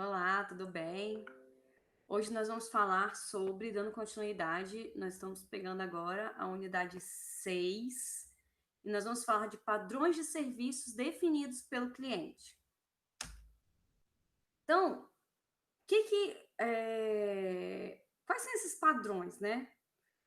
Olá, tudo bem? Hoje nós vamos falar sobre, dando continuidade, nós estamos pegando agora a unidade 6 e nós vamos falar de padrões de serviços definidos pelo cliente. Então, quais são esses padrões, né?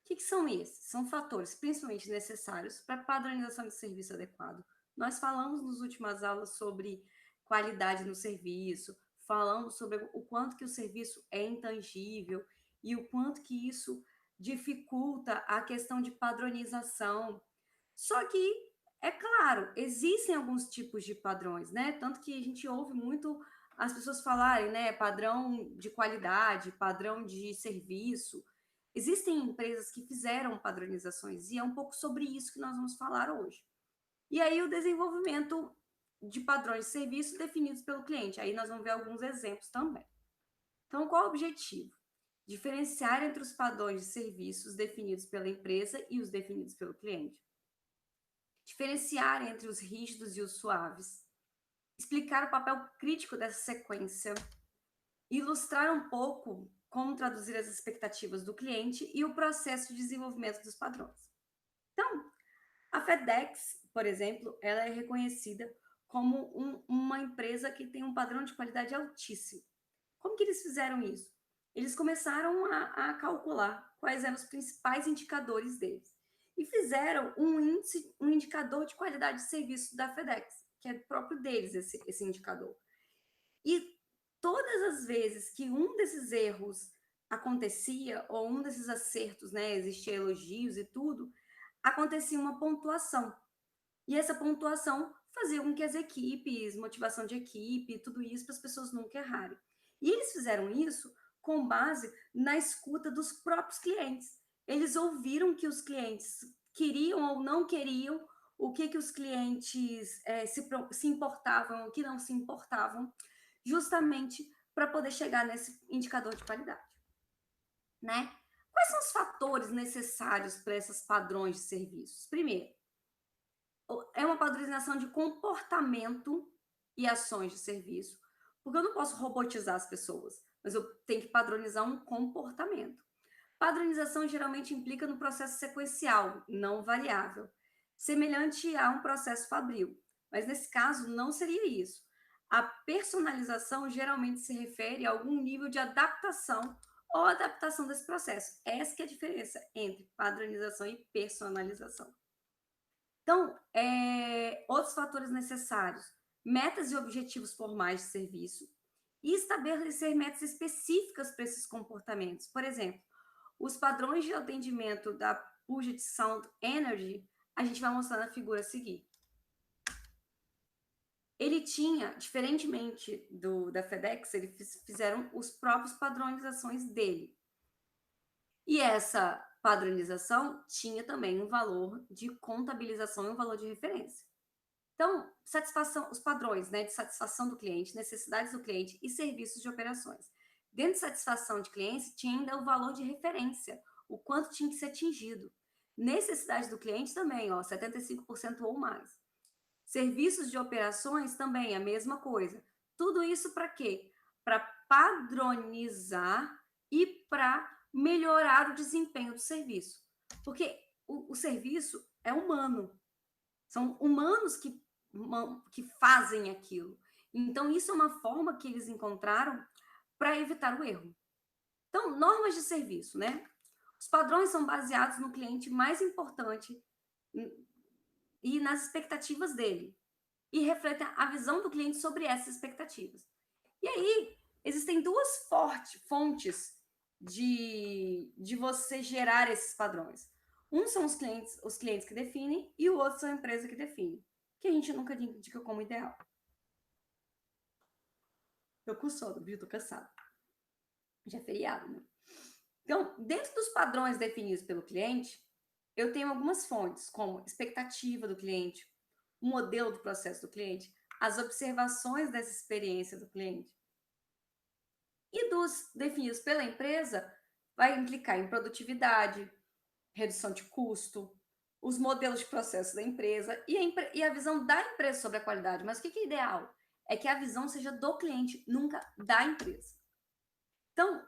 O que são esses? São fatores principalmente necessários para a padronização de serviço adequado. Nós falamos nas últimas aulas sobre qualidade no serviço, falamos sobre o quanto que o serviço é intangível e o quanto que isso dificulta a questão de padronização. Só que, é claro, existem alguns tipos de padrões, né? Tanto que a gente ouve muito as pessoas falarem, né? Padrão de qualidade, padrão de serviço. Existem empresas que fizeram padronizações e é um pouco sobre isso que nós vamos falar hoje. E aí o desenvolvimento de padrões de serviço definidos pelo cliente. Aí nós vamos ver alguns exemplos também. Então, qual o objetivo? Diferenciar entre os padrões de serviços definidos pela empresa e os definidos pelo cliente. Diferenciar entre os rígidos e os suaves. Explicar o papel crítico dessa sequência. Ilustrar um pouco como traduzir as expectativas do cliente e o processo de desenvolvimento dos padrões. Então, a FedEx, por exemplo, ela é reconhecida como uma empresa que tem um padrão de qualidade altíssimo. Como que eles fizeram isso? Eles começaram a calcular quais eram os principais indicadores deles e fizeram um indicador de qualidade de serviço da FedEx, que é próprio deles esse indicador. E todas as vezes que um desses erros acontecia, ou um desses acertos, né, existia elogios e tudo, acontecia uma pontuação. E essa pontuação fazia com que as equipes, motivação de equipe, tudo isso, para as pessoas nunca errarem. E eles fizeram isso com base na escuta dos próprios clientes. Eles ouviram que os clientes queriam ou não queriam, o que os clientes se importavam, o que não se importavam, justamente para poder chegar nesse indicador de qualidade, né? Quais são os fatores necessários para esses padrões de serviços? Primeiro, é uma padronização de comportamento e ações de serviço, porque eu não posso robotizar as pessoas, mas eu tenho que padronizar um comportamento. Padronização geralmente implica no processo sequencial, não variável, semelhante a um processo fabril, mas nesse caso não seria isso. A personalização geralmente se refere a algum nível de adaptação ou adaptação desse processo. Essa que é a diferença entre padronização e personalização. Então, outros fatores necessários: metas e objetivos formais de serviço e estabelecer metas específicas para esses comportamentos. Por exemplo, os padrões de atendimento da Puget Sound Energy, a gente vai mostrar na figura a seguir. Ele tinha, diferentemente da FedEx, eles fizeram os próprios padronizações dele. E essa padronização tinha também um valor de contabilização e um valor de referência. Então, satisfação, os padrões, né, de satisfação do cliente, necessidades do cliente e serviços de operações. Dentro de satisfação de clientes, tinha ainda o valor de referência, o quanto tinha que ser atingido. Necessidade do cliente também, 75% ou mais. Serviços de operações também, a mesma coisa. Tudo isso para quê? Para padronizar e para melhorar o desempenho do serviço. Porque o serviço é humano. São humanos que fazem aquilo. Então, isso é uma forma que eles encontraram para evitar o erro. Então, normas de serviço, né? Os padrões são baseados no cliente mais importante e nas expectativas dele. E refletem a visão do cliente sobre essas expectativas. E aí, existem duas fontes de você gerar esses padrões. Um são os clientes que definem, e o outro são a empresa que define, que a gente nunca indica como ideal. Tô com sono, viu? Tô cansada. Já é feriado, né? Então, dentro dos padrões definidos pelo cliente, eu tenho algumas fontes, como expectativa do cliente, o modelo do processo do cliente, as observações dessa experiência do cliente. E dos definidos pela empresa, vai implicar em produtividade, redução de custo, os modelos de processo da empresa e a visão da empresa sobre a qualidade. Mas o que é ideal? é que a visão seja do cliente, nunca da empresa. Então,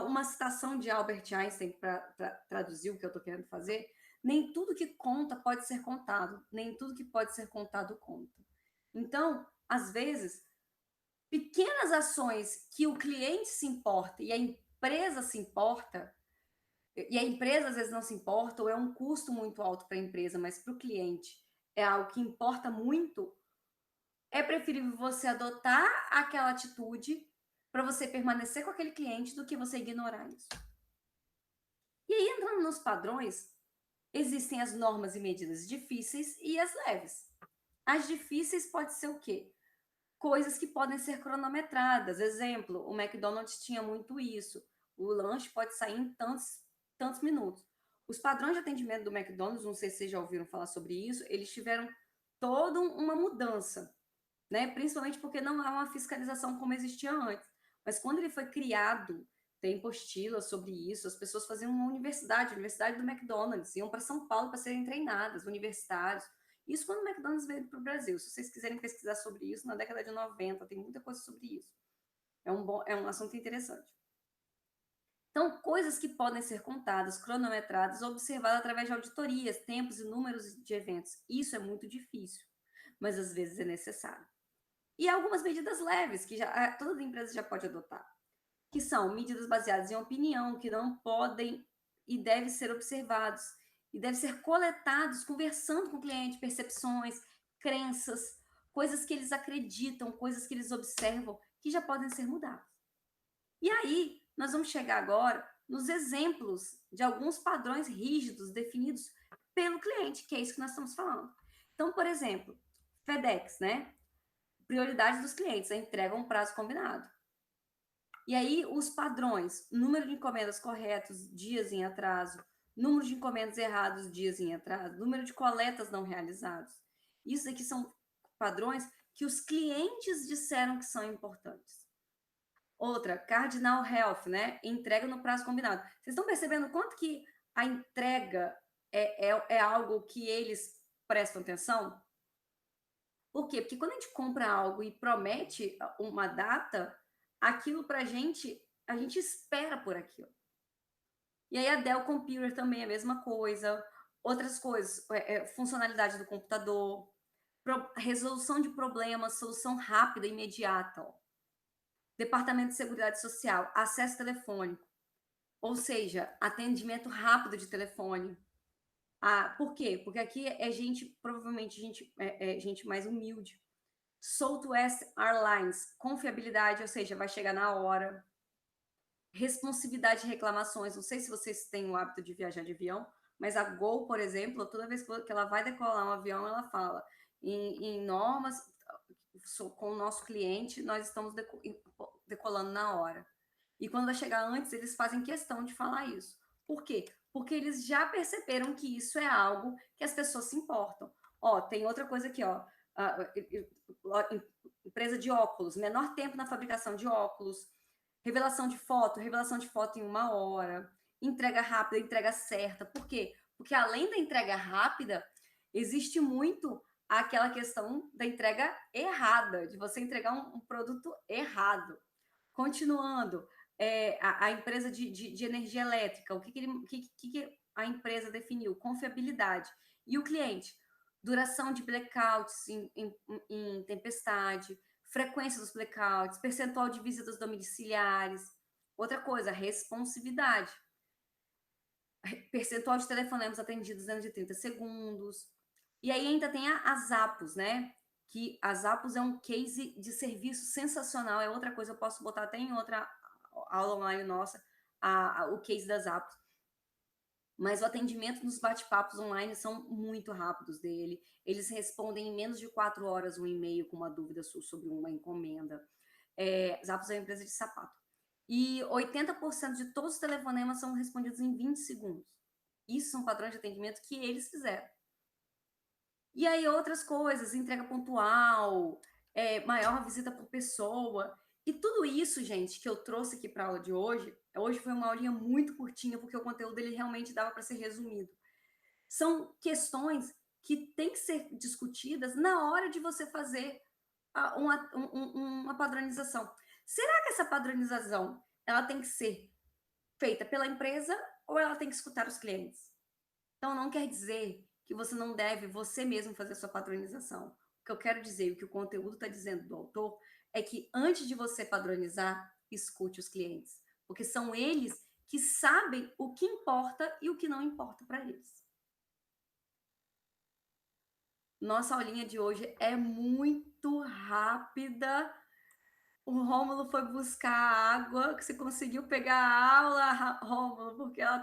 uma citação de Albert Einstein para traduzir o que eu estou querendo fazer: nem tudo que conta pode ser contado, nem tudo que pode ser contado conta. Então, às vezes, pequenas ações que o cliente se importa e a empresa se importa, e a empresa às vezes não se importa, ou é um custo muito alto para a empresa, mas para o cliente é algo que importa muito, é preferível você adotar aquela atitude para você permanecer com aquele cliente do que você ignorar isso. E aí, entrando nos padrões, existem as normas e medidas difíceis e as leves. As difíceis pode ser o quê? Coisas que podem ser cronometradas. Exemplo, o McDonald's tinha muito isso. O lanche pode sair em tantos minutos. Os padrões de atendimento do McDonald's, não sei se vocês já ouviram falar sobre isso, eles tiveram toda uma mudança, né? Principalmente porque não há uma fiscalização como existia antes. Mas quando ele foi criado, tem postilas sobre isso, as pessoas faziam uma universidade, a Universidade do McDonald's, iam para São Paulo para serem treinadas, universitários. Isso quando o McDonald's veio para o Brasil. Se vocês quiserem pesquisar sobre isso, na década de 90, tem muita coisa sobre isso. É um assunto interessante. Então, coisas que podem ser contadas, cronometradas, observadas através de auditorias, tempos e números de eventos. Isso é muito difícil, mas às vezes é necessário. E algumas medidas leves que toda empresa já pode adotar, que são medidas baseadas em opinião, que não podem e devem ser observados, e devem ser coletados conversando com o cliente, percepções, crenças, coisas que eles acreditam, coisas que eles observam, que já podem ser mudadas. E aí, nós vamos chegar agora nos exemplos de alguns padrões rígidos definidos pelo cliente, que é isso que nós estamos falando. Então, por exemplo, FedEx, né? Prioridade dos clientes, a entrega a um prazo combinado. E aí, os padrões: número de encomendas corretos, dias em atraso; número de encomendas errados, dias em atraso; número de coletas não realizados. Isso aqui são padrões que os clientes disseram que são importantes. Outra, Cardinal Health, né? Entrega no prazo combinado. Vocês estão percebendo quanto que a entrega é algo que eles prestam atenção? Por quê? Porque quando a gente compra algo e promete uma data, aquilo pra gente, a gente espera por aquilo. E aí a Dell Computer também é a mesma coisa. Outras coisas, funcionalidade do computador, resolução de problemas, solução rápida, imediata. Ó. Departamento de Seguridade Social, acesso telefônico. Ou seja, atendimento rápido de telefone. Por quê? Porque aqui é gente, provavelmente gente mais humilde. Southwest Airlines, confiabilidade, ou seja, vai chegar na hora. Responsividade de reclamações, não sei se vocês têm o hábito de viajar de avião, mas a Gol, por exemplo, toda vez que ela vai decolar um avião, ela fala em normas, com o nosso cliente, nós estamos decolando na hora. E quando vai chegar antes, eles fazem questão de falar isso. Por quê? Porque eles já perceberam que isso é algo que as pessoas se importam. Ó, tem outra coisa aqui, ó. Empresa de óculos, menor tempo na fabricação de óculos, revelação de foto em 1 hora, entrega rápida, entrega certa. Por quê? Porque além da entrega rápida, existe muito aquela questão da entrega errada, de você entregar um produto errado. Continuando, a empresa de energia elétrica, o que a empresa definiu? Confiabilidade. E o cliente? Duração de blackouts em tempestade, frequência dos blackouts, percentual de visitas domiciliares. Outra coisa, responsividade. Percentual de telefonemas atendidos dentro de 30 segundos. E aí ainda tem as APOS, né? Que as APOS é um case de serviço sensacional, é outra coisa, eu posso botar até em outra aula online nossa, o case das APOS. Mas o atendimento nos bate-papos online são muito rápidos dele. Eles respondem em menos de 4 horas um e-mail com uma dúvida sobre uma encomenda. Zappos é uma empresa de sapato. E 80% de todos os telefonemas são respondidos em 20 segundos. Isso são padrões de atendimento que eles fizeram. E aí outras coisas, entrega pontual, maior visita por pessoa. E tudo isso, gente, que eu trouxe aqui para a aula de hoje foi uma aulinha muito curtinha, porque o conteúdo dele realmente dava para ser resumido. São questões que têm que ser discutidas na hora de você fazer uma padronização. Será que essa padronização ela tem que ser feita pela empresa ou ela tem que escutar os clientes? Então, não quer dizer que você não deve você mesmo fazer a sua padronização. O que eu quero dizer, o que o conteúdo está dizendo do autor, é que antes de você padronizar, escute os clientes, porque são eles que sabem o que importa e o que não importa para eles. Nossa aulinha de hoje é muito rápida. O Rômulo foi buscar água, que você conseguiu pegar a aula, Rômulo, porque ela